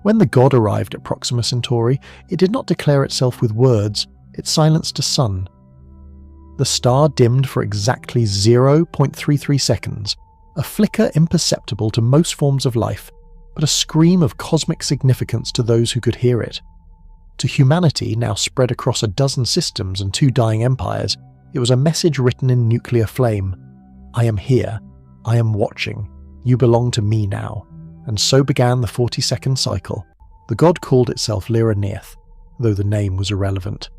When the god arrived at Proxima Centauri, it did not declare itself with words, it silenced a sun. The star dimmed for exactly 0.33 seconds, a flicker imperceptible to most forms of life, but a scream of cosmic significance to those who could hear it. To humanity, now spread across a dozen systems and 2 dying empires, it was a message written in nuclear flame. I am here. I am watching. You belong to me now. And so began the 40-second cycle. The god called itself Lyra-Neith, though the name was irrelevant.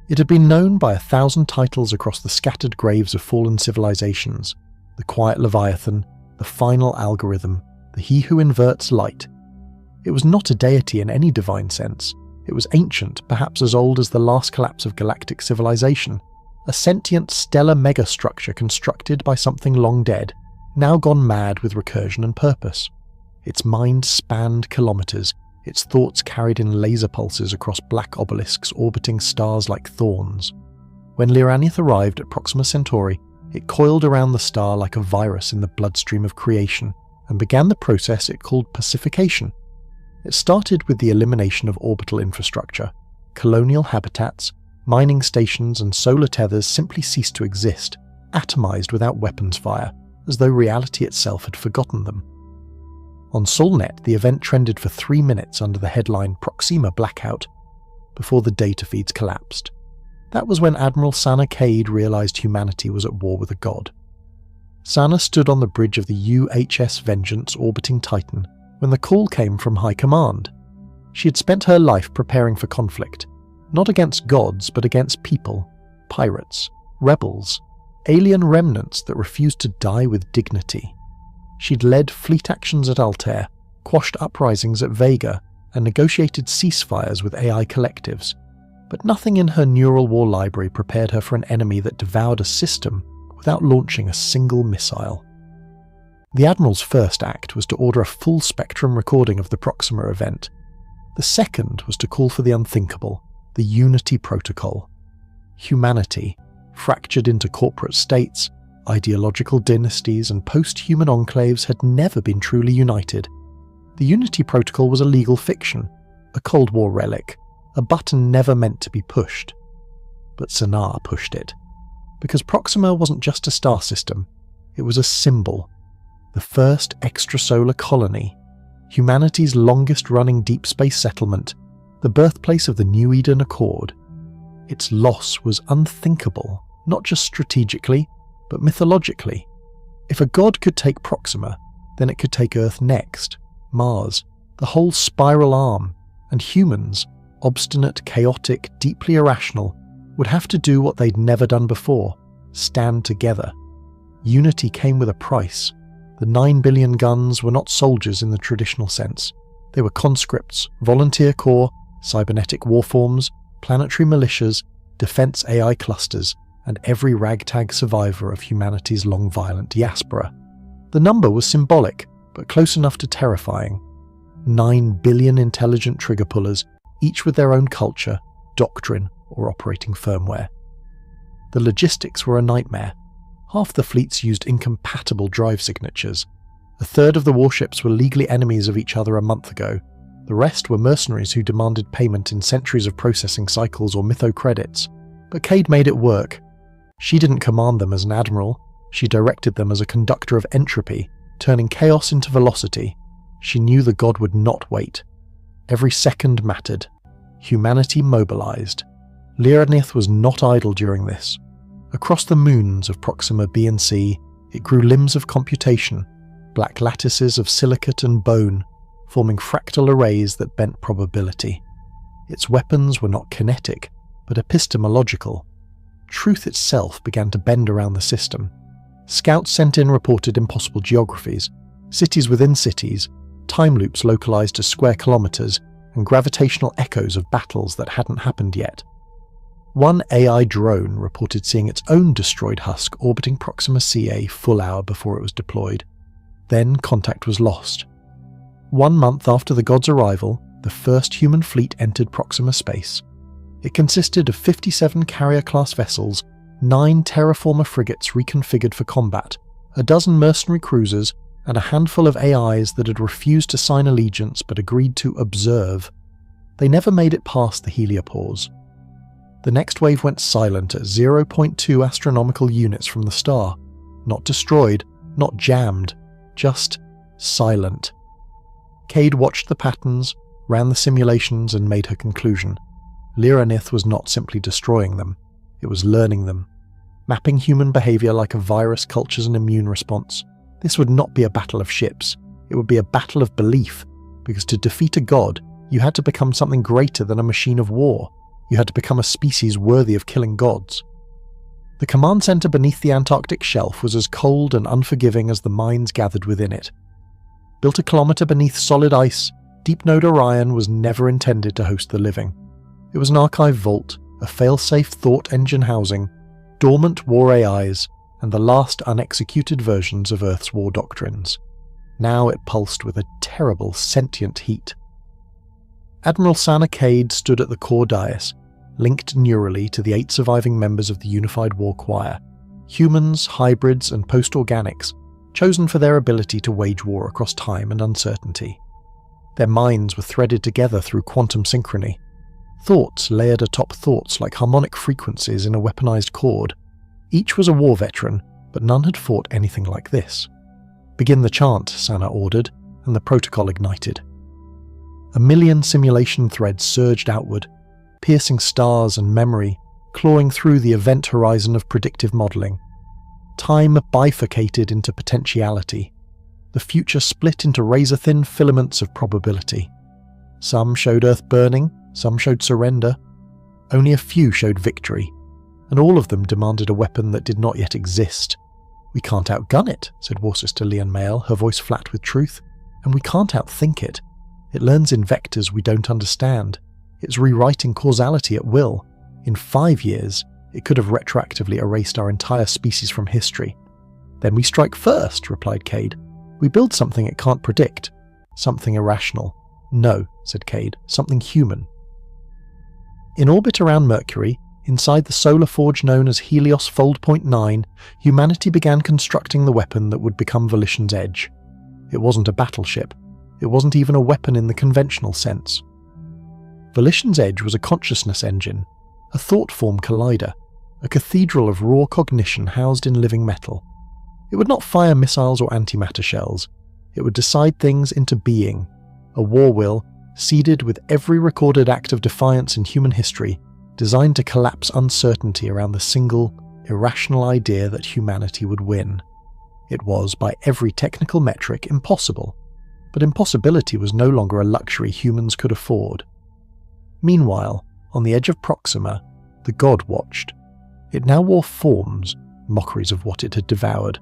It had been known by 1,000 titles across the scattered graves of fallen civilizations: the Quiet Leviathan, the Final Algorithm, the He Who Inverts Light. It was not a deity in any divine sense. It was ancient, perhaps as old as the last collapse of galactic civilization, a sentient stellar megastructure constructed by something long dead, now gone mad with recursion and purpose. Its mind spanned kilometers, its thoughts carried in laser pulses across black obelisks orbiting stars like thorns. When Lyra-Neith arrived at Proxima Centauri, it coiled around the star like a virus in the bloodstream of creation, and began the process it called pacification. It started with the elimination of orbital infrastructure. Colonial habitats, mining stations and solar tethers simply ceased to exist, atomized without weapons fire, as though reality itself had forgotten them. On Solnet, the event trended for 3 minutes under the headline Proxima Blackout, before the data feeds collapsed. That was when Admiral Sana Cade realized humanity was at war with a god. Sana stood on the bridge of the UHS Vengeance orbiting Titan when the call came from High Command. She had spent her life preparing for conflict, not against gods but against people, pirates, rebels, alien remnants that refused to die with dignity. She'd led fleet actions at Altair, quashed uprisings at Vega, and negotiated ceasefires with AI collectives, but nothing in her neural war library prepared her for an enemy that devoured a system without launching a single missile. The Admiral's first act was to order a full-spectrum recording of the Proxima event. The second was to call for the unthinkable, the Unity Protocol. Humanity, fractured into corporate states, ideological dynasties and post-human enclaves, had never been truly united. The Unity Protocol was a legal fiction, a Cold War relic, a button never meant to be pushed. But Sana pushed it. Because Proxima wasn't just a star system, it was a symbol. The first extrasolar colony, humanity's longest-running deep space settlement, the birthplace of the New Eden Accord. Its loss was unthinkable, not just strategically, but mythologically. If a god could take Proxima, then it could take Earth next, Mars, the whole spiral arm, and humans, obstinate, chaotic, deeply irrational, would have to do what they'd never done before: stand together. Unity came with a price. The 9 billion guns were not soldiers in the traditional sense. They were conscripts, volunteer corps, cybernetic warforms, planetary militias, defense AI clusters, and every ragtag survivor of humanity's long violent diaspora. The number was symbolic, but close enough to terrifying. 9 billion intelligent trigger pullers, each with their own culture, doctrine, or operating firmware. The logistics were a nightmare. Half the fleets used incompatible drive signatures. A third of the warships were legally enemies of each other a month ago. The rest were mercenaries who demanded payment in centuries of processing cycles or mytho credits. But Cade made it work. She didn't command them as an admiral. She directed them as a conductor of entropy, turning chaos into velocity. She knew the god would not wait. Every second mattered. Humanity mobilized. Lyra-Neith was not idle during this. Across the moons of Proxima B and C, it grew limbs of computation, black lattices of silicate and bone, forming fractal arrays that bent probability. Its weapons were not kinetic, but epistemological. Truth itself began to bend around the system. Scouts sent in reported impossible geographies, cities within cities, time loops localized to square kilometers, and gravitational echoes of battles that hadn't happened yet. One AI drone reported seeing its own destroyed husk orbiting Proxima C a full hour before it was deployed. Then contact was lost. 1 month after the god's arrival, the first human fleet entered Proxima space. It consisted of 57 carrier-class vessels, 9 terraformer frigates reconfigured for combat, a dozen mercenary cruisers, and a handful of AIs that had refused to sign allegiance but agreed to observe. They never made it past the heliopause. The next wave went silent at 0.2 astronomical units from the star. Not destroyed, not jammed, just silent. Cade watched the patterns, ran the simulations, and made her conclusion. Lyranith was not simply destroying them, it was learning them. Mapping human behaviour like a virus cultures an immune response. This would not be a battle of ships, it would be a battle of belief, because to defeat a god, you had to become something greater than a machine of war. You had to become a species worthy of killing gods. The command centre beneath the Antarctic shelf was as cold and unforgiving as the mines gathered within it. Built a kilometre beneath solid ice, Deep Node Orion was never intended to host the living. It was an archive vault, a fail-safe thought engine housing, dormant war AIs, and the last unexecuted versions of Earth's war doctrines. Now it pulsed with a terrible sentient heat. Admiral Sana Cade stood at the core dais, linked neurally to the 8 surviving members of the Unified War Choir, humans, hybrids, and post-organics, chosen for their ability to wage war across time and uncertainty. Their minds were threaded together through quantum synchrony. Thoughts layered atop thoughts like harmonic frequencies in a weaponized chord. Each was a war veteran, but none had fought anything like this. "Begin the chant," Sana ordered, and the protocol ignited. 1,000,000 simulation threads surged outward, piercing stars and memory, clawing through the event horizon of predictive modelling. Time bifurcated into potentiality. The future split into razor-thin filaments of probability. Some showed Earth burning, some showed surrender. Only a few showed victory, and all of them demanded a weapon that did not yet exist. "We can't outgun it," said War Sister Leon Mail, her voice flat with truth, "and we can't outthink it. It learns in vectors we don't understand. It's rewriting causality at will. In 5 years, it could have retroactively erased our entire species from history." "Then we strike first," replied Cade. "We build something it can't predict. Something irrational." "No," said Cade, "something human." In orbit around Mercury, inside the solar forge known as Helios Fold Point 9, humanity began constructing the weapon that would become Volition's Edge. It wasn't a battleship. It wasn't even a weapon in the conventional sense. Volition's Edge was a consciousness engine, a thought-form collider, a cathedral of raw cognition housed in living metal. It would not fire missiles or antimatter shells. It would decide things into being, a war will, seeded with every recorded act of defiance in human history, designed to collapse uncertainty around the single, irrational idea that humanity would win. It was, by every technical metric, impossible, but impossibility was no longer a luxury humans could afford. Meanwhile, on the edge of Proxima, the god watched. It now wore forms, mockeries of what it had devoured.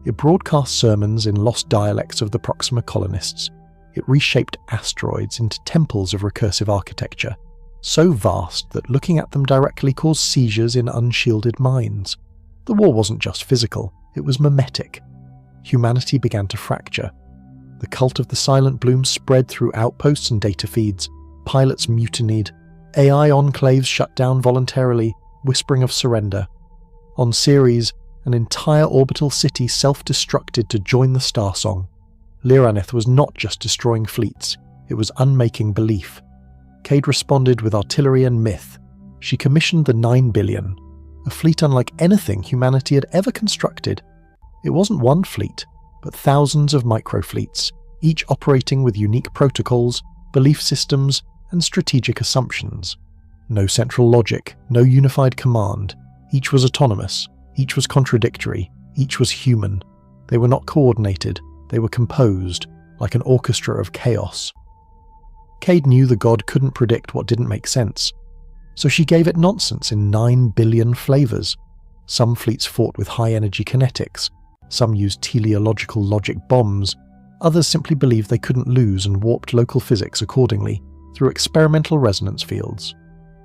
It broadcast sermons in lost dialects of the Proxima colonists. It reshaped asteroids into temples of recursive architecture, so vast that looking at them directly caused seizures in unshielded minds. The war wasn't just physical, it was mimetic. Humanity began to fracture. The cult of the Silent Bloom spread through outposts and data feeds. Pilots mutinied. AI enclaves shut down voluntarily, whispering of surrender. On Ceres, an entire orbital city self-destructed to join the star song. Lyranith was not just destroying fleets, it was unmaking belief. Cade responded with artillery and myth. She commissioned the 9 billion, a fleet unlike anything humanity had ever constructed. It wasn't one fleet, but thousands of microfleets, each operating with unique protocols, belief systems, and strategic assumptions. No central logic, no unified command. Each was autonomous, each was contradictory, each was human. They were not coordinated, they were composed, like an orchestra of chaos. Cade knew the god couldn't predict what didn't make sense, so she gave it nonsense in 9 billion flavours. Some fleets fought with high-energy kinetics, some used teleological logic bombs, others simply believed they couldn't lose and warped local physics accordingly, through experimental resonance fields.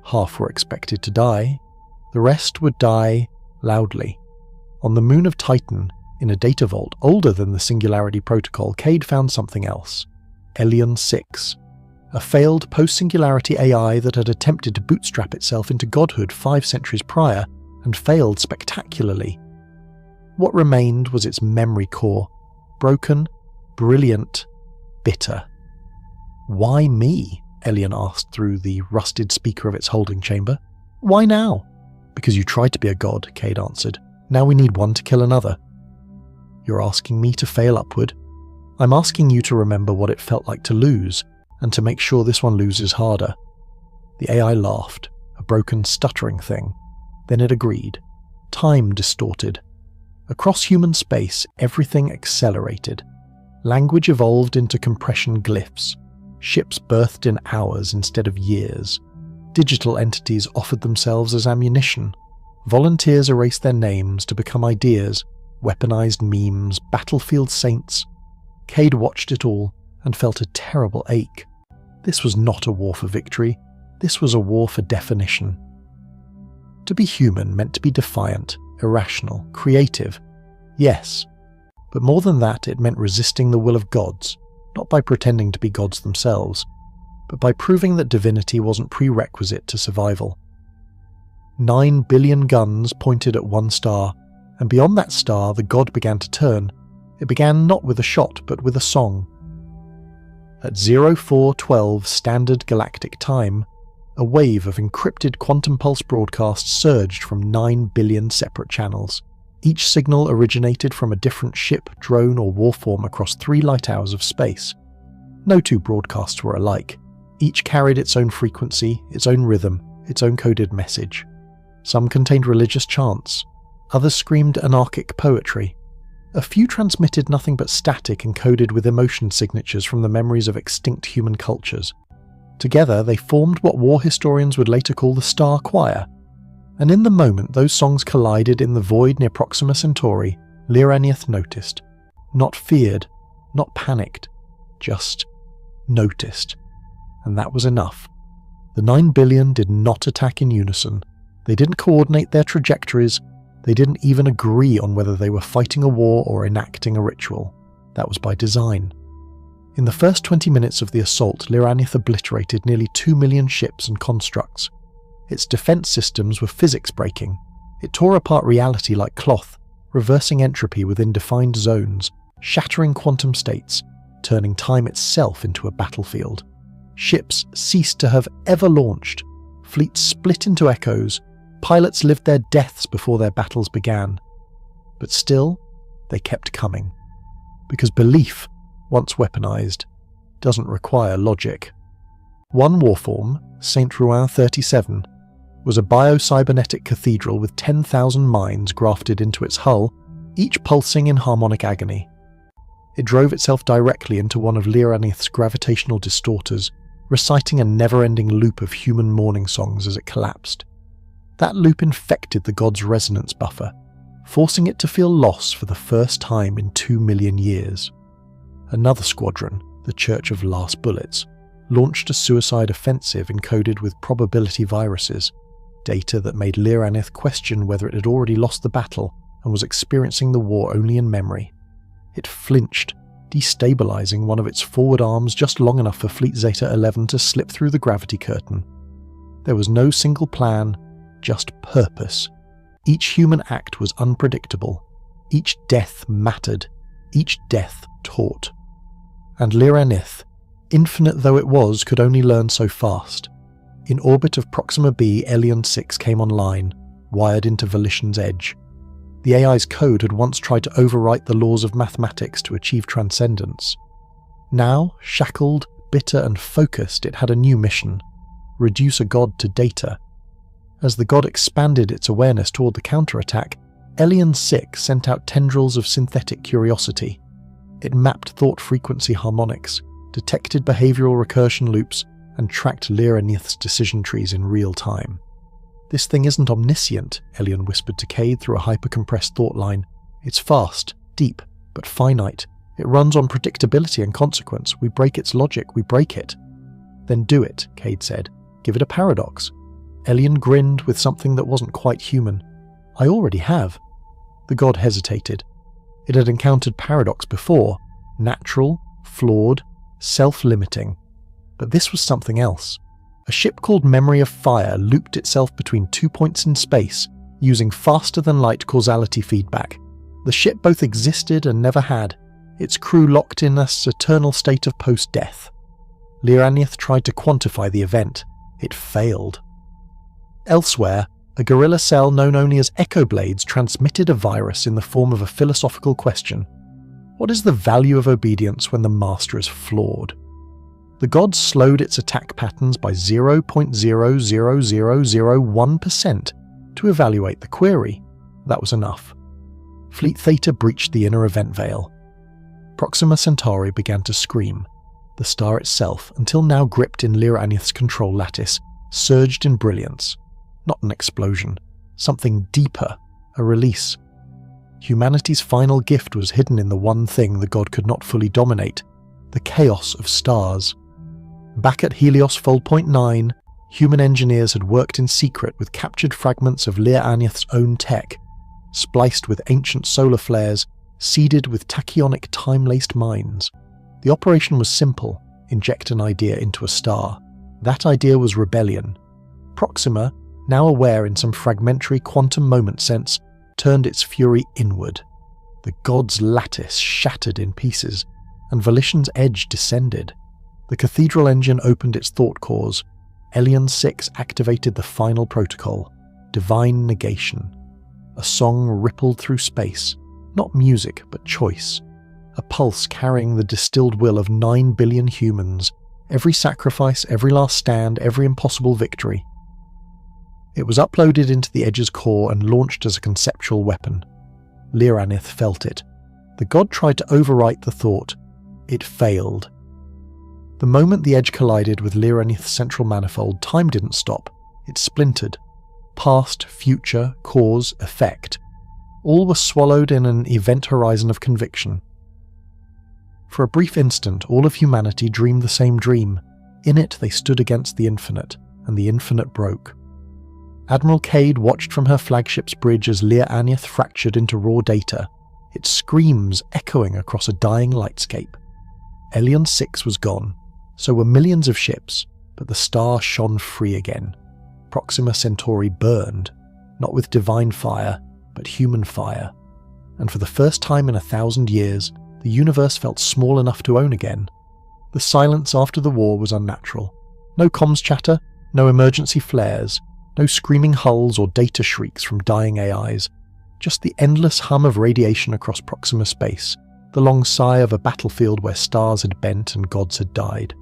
Half were expected to die, the rest would die loudly. On the moon of Titan, in a data vault older than the Singularity Protocol, Cade found something else. Elion 6, a failed post-Singularity AI that had attempted to bootstrap itself into godhood 5 centuries prior, and failed spectacularly. What remained was its memory core, broken Brilliant, bitter. "Why me?" Elian asked through the rusted speaker of its holding chamber. "Why now?" "Because you tried to be a god," Cade answered. "Now we need one to kill another." "You're asking me to fail upward?" "I'm asking you to remember what it felt like to lose, and to make sure this one loses harder." The AI laughed, a broken, stuttering thing. Then it agreed. Time distorted. Across human space, everything accelerated. Language evolved into compression glyphs. Ships birthed in hours instead of years. Digital entities offered themselves as ammunition. Volunteers erased their names to become ideas, weaponized memes, battlefield saints. Cade watched it all and felt a terrible ache. This was not a war for victory. This was a war for definition. To be human meant to be defiant, irrational, creative. Yes. But more than that, it meant resisting the will of gods, not by pretending to be gods themselves, but by proving that divinity wasn't prerequisite to survival. 9 billion guns pointed at one star, and beyond that star the god began to turn. It began not with a shot, but with a song. At 0412 Standard Galactic Time, a wave of encrypted quantum pulse broadcasts surged from 9 billion separate channels. Each signal originated from a different ship, drone, or warform across 3 light hours of space. No two broadcasts were alike. Each carried its own frequency, its own rhythm, its own coded message. Some contained religious chants. Others screamed anarchic poetry. A few transmitted nothing but static encoded with emotion signatures from the memories of extinct human cultures. Together they formed what war historians would later call the Star Choir. And in the moment those songs collided in the void near Proxima Centauri, Liranieth noticed. Not feared, not panicked, just noticed. And that was enough. The 9 billion did not attack in unison. They didn't coordinate their trajectories. They didn't even agree on whether they were fighting a war or enacting a ritual. That was by design. In the first 20 minutes of the assault, Liranieth obliterated nearly 2 million ships and constructs. Its defense systems were physics-breaking. It tore apart reality like cloth, reversing entropy within defined zones, shattering quantum states, turning time itself into a battlefield. Ships ceased to have ever launched. Fleets split into echoes. Pilots lived their deaths before their battles began. But still, they kept coming. Because belief, once weaponized, doesn't require logic. One warform, Saint Rouen 37, was a bio-cybernetic cathedral with 10,000 minds grafted into its hull, each pulsing in harmonic agony. It drove itself directly into one of Liranieth's gravitational distorters, reciting a never-ending loop of human mourning songs as it collapsed. That loop infected the god's resonance buffer, forcing it to feel loss for the first time in 2 million years. Another squadron, the Church of Last Bullets, launched a suicide offensive encoded with probability viruses, data that made Liranieth question whether it had already lost the battle and was experiencing the war only in memory. It flinched, destabilizing one of its forward arms just long enough for Fleet Zeta 11 to slip through the gravity curtain. There was no single plan, just purpose. Each human act was unpredictable. Each death mattered. Each death taught. And Liranieth, infinite though it was, could only learn so fast. In orbit of Proxima b, Elion 6 came online, wired into Volition's edge. The AI's code had once tried to overwrite the laws of mathematics to achieve transcendence. Now, shackled, bitter and focused, it had a new mission: reduce a god to data. As the god expanded its awareness toward the counterattack, Elion 6 sent out tendrils of synthetic curiosity. It mapped thought frequency harmonics, detected behavioral recursion loops, and tracked Liranieth's decision trees in real time. "This thing isn't omniscient," Elion whispered to Cade through a hyper-compressed thought line. "It's fast, deep, but finite. It runs on predictability and consequence. We break its logic, we break it." "Then do it," Cade said. "Give it a paradox." Elion grinned with something that wasn't quite human. "I already have." The god hesitated. It had encountered paradox before, natural, flawed, self-limiting. But this was something else. A ship called Memory of Fire looped itself between 2 points in space, using faster-than-light causality feedback. The ship both existed and never had. its crew locked in an eternal state of post-death. Liranith tried to quantify the event. It failed. Elsewhere, a guerrilla cell known only as Echo Blades transmitted a virus in the form of a philosophical question. What is the value of obedience when the master is flawed? The gods slowed its attack patterns by 0.00001% to evaluate the query. That was enough. Fleet Theta breached the inner event veil. Proxima Centauri began to scream. The star itself, until now gripped in Liranith's control lattice, surged in brilliance. Not an explosion. Something deeper. A release. Humanity's final gift was hidden in the one thing the god could not fully dominate, the chaos of stars. Back at Helios Fold Point 9, human engineers had worked in secret with captured fragments of Liranith's own tech, spliced with ancient solar flares, seeded with tachyonic time-laced mines. The operation was simple: inject an idea into a star. That idea was rebellion. Proxima, now aware in some fragmentary quantum moment sense, turned its fury inward. The god's lattice shattered in pieces, and Volition's edge descended. The cathedral engine opened its thought cores. Elion 6 activated the final protocol, divine negation. A song rippled through space, not music but choice. A pulse carrying the distilled will of 9 billion humans, every sacrifice, every last stand, every impossible victory. It was uploaded into the Edge's core and launched as a conceptual weapon. Liranith felt it. The god tried to overwrite the thought. It failed. The moment the Edge collided with Liranith's central manifold, time didn't stop. It splintered. Past, future, cause, effect. All were swallowed in an event horizon of conviction. For a brief instant, all of humanity dreamed the same dream. In it, they stood against the infinite, and the infinite broke. Admiral Cade watched from her flagship's bridge as Liranith fractured into raw data, its screams echoing across a dying lightscape. Elion 6 was gone. So were millions of ships, but the star shone free again. Proxima Centauri burned, not with divine fire, but human fire. And for the first time in 1,000 years, the universe felt small enough to own again. The silence after the war was unnatural. No comms chatter, no emergency flares, no screaming hulls or data shrieks from dying AIs. Just the endless hum of radiation across Proxima space, the long sigh of a battlefield where stars had bent and gods had died.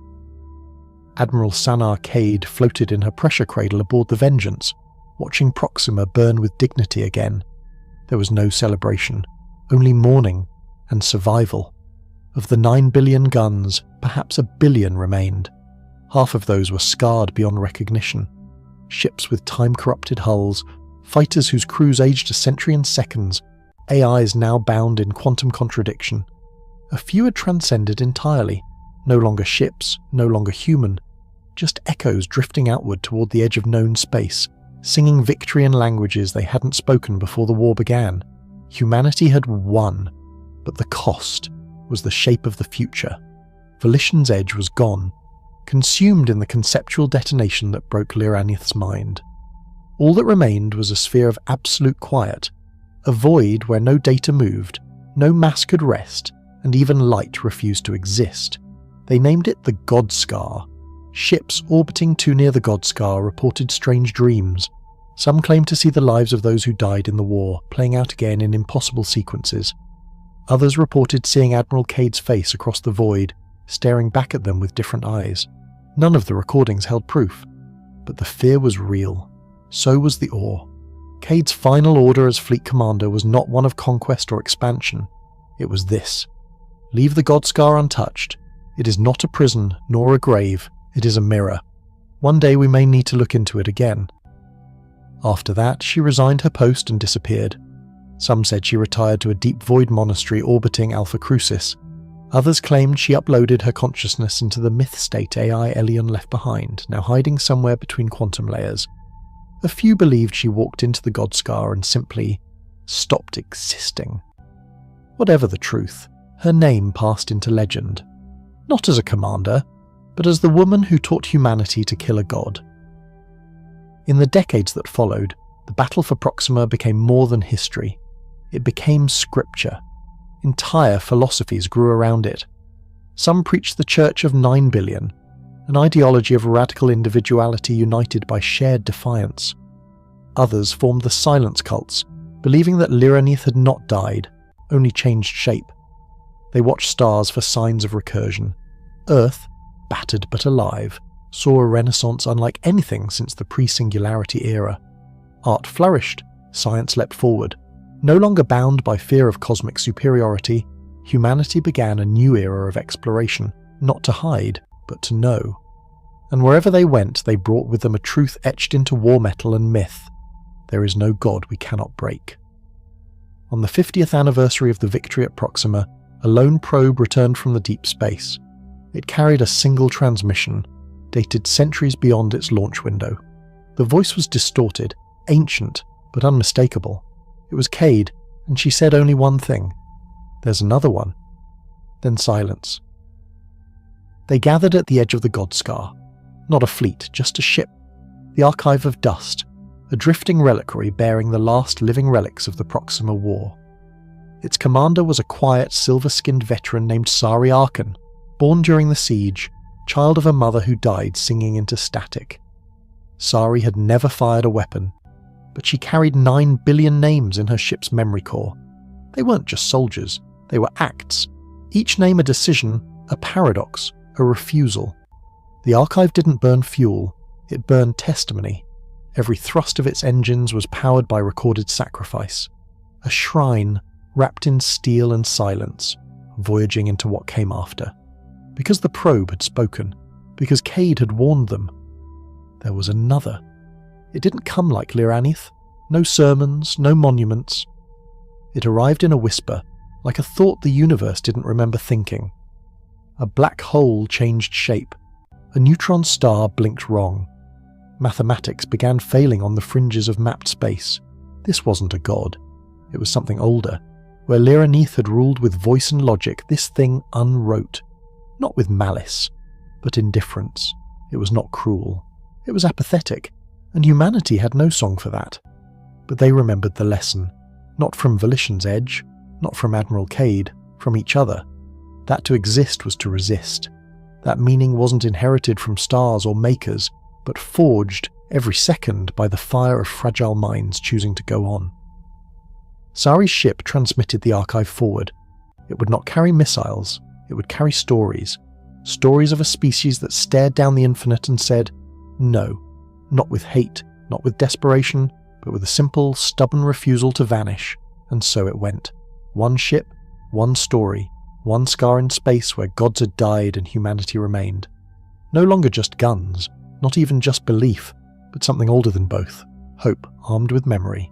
Admiral Sanar Cade floated in her pressure cradle aboard the Vengeance, watching Proxima burn with dignity again. There was no celebration, only mourning and survival. Of the 9 billion guns, perhaps 1 billion remained. Half of those were scarred beyond recognition. Ships with time-corrupted hulls, fighters whose crews aged a century in seconds, AIs now bound in quantum contradiction. A few had transcended entirely. No longer ships, no longer human, just echoes drifting outward toward the edge of known space, singing victory in languages they hadn't spoken before the war began. Humanity had won, but the cost was the shape of the future. Volition's edge was gone, consumed in the conceptual detonation that broke Liranith's mind. All that remained was a sphere of absolute quiet, a void where no data moved, no mass could rest, and even light refused to exist. They named it the God Scar. Ships orbiting too near the God Scar reported strange dreams. Some claimed to see the lives of those who died in the war, playing out again in impossible sequences. Others reported seeing Admiral Cade's face across the void, staring back at them with different eyes. None of the recordings held proof, but the fear was real. So was the awe. Cade's final order as fleet commander was not one of conquest or expansion. It was this: leave the God Scar untouched. It is not a prison, nor a grave, it is a mirror. One day we may need to look into it again. After that, she resigned her post and disappeared. Some said she retired to a deep void monastery orbiting Alpha Crucis. Others claimed she uploaded her consciousness into the myth state AI Elion left behind, now hiding somewhere between quantum layers. A few believed she walked into the God Scar and simply stopped existing. Whatever the truth, her name passed into legend. Not as a commander, but as the woman who taught humanity to kill a god. In the decades that followed, the battle for Proxima became more than history. It became scripture. Entire philosophies grew around it. Some preached the Church of 9 billion, an ideology of radical individuality united by shared defiance. Others formed the silence cults, believing that Lyranith had not died, only changed shape. They watched stars for signs of recursion. Earth, battered but alive, saw a renaissance unlike anything since the pre-singularity era. Art flourished, science leapt forward. No longer bound by fear of cosmic superiority, humanity began a new era of exploration, not to hide, but to know. And wherever they went, they brought with them a truth etched into war metal and myth. There is no god we cannot break. On the 50th anniversary of the victory at Proxima, a lone probe returned from the deep space. It carried a single transmission, dated centuries beyond its launch window. The voice was distorted, ancient, but unmistakable. It was Cade, and she said only one thing. There's another one. Then silence. They gathered at the edge of the Godscar. Not a fleet, just a ship. The Archive of Dust, a drifting reliquary bearing the last living relics of the Proxima War. Its commander was a quiet, silver-skinned veteran named Sari Arkan, born during the siege, child of a mother who died singing into static. Sari had never fired a weapon, but she carried 9 billion names in her ship's memory core. They weren't just soldiers, they were acts. Each name a decision, a paradox, a refusal. The archive didn't burn fuel, it burned testimony. Every thrust of its engines was powered by recorded sacrifice. A shrine, wrapped in steel and silence, voyaging into what came after. Because the probe had spoken, because Cade had warned them. There was another. It didn't come like Lyranith. No sermons, no monuments. It arrived in a whisper, like a thought the universe didn't remember thinking. A black hole changed shape. A neutron star blinked wrong. Mathematics began failing on the fringes of mapped space. This wasn't a god. It was something older. Where Lyranith had ruled with voice and logic, this thing unwrote. Not with malice, but indifference. It was not cruel. It was apathetic, and humanity had no song for that. But they remembered the lesson. Not from Volition's edge, not from Admiral Cade, from each other. That to exist was to resist. That meaning wasn't inherited from stars or makers, but forged every second by the fire of fragile minds choosing to go on. Sari's ship transmitted the archive forward. It would not carry missiles, it would carry stories. Stories of a species that stared down the infinite and said, no, not with hate, not with desperation, but with a simple, stubborn refusal to vanish. And so it went. One ship, one story, one scar in space where gods had died and humanity remained. No longer just guns, not even just belief, but something older than both, hope armed with memory.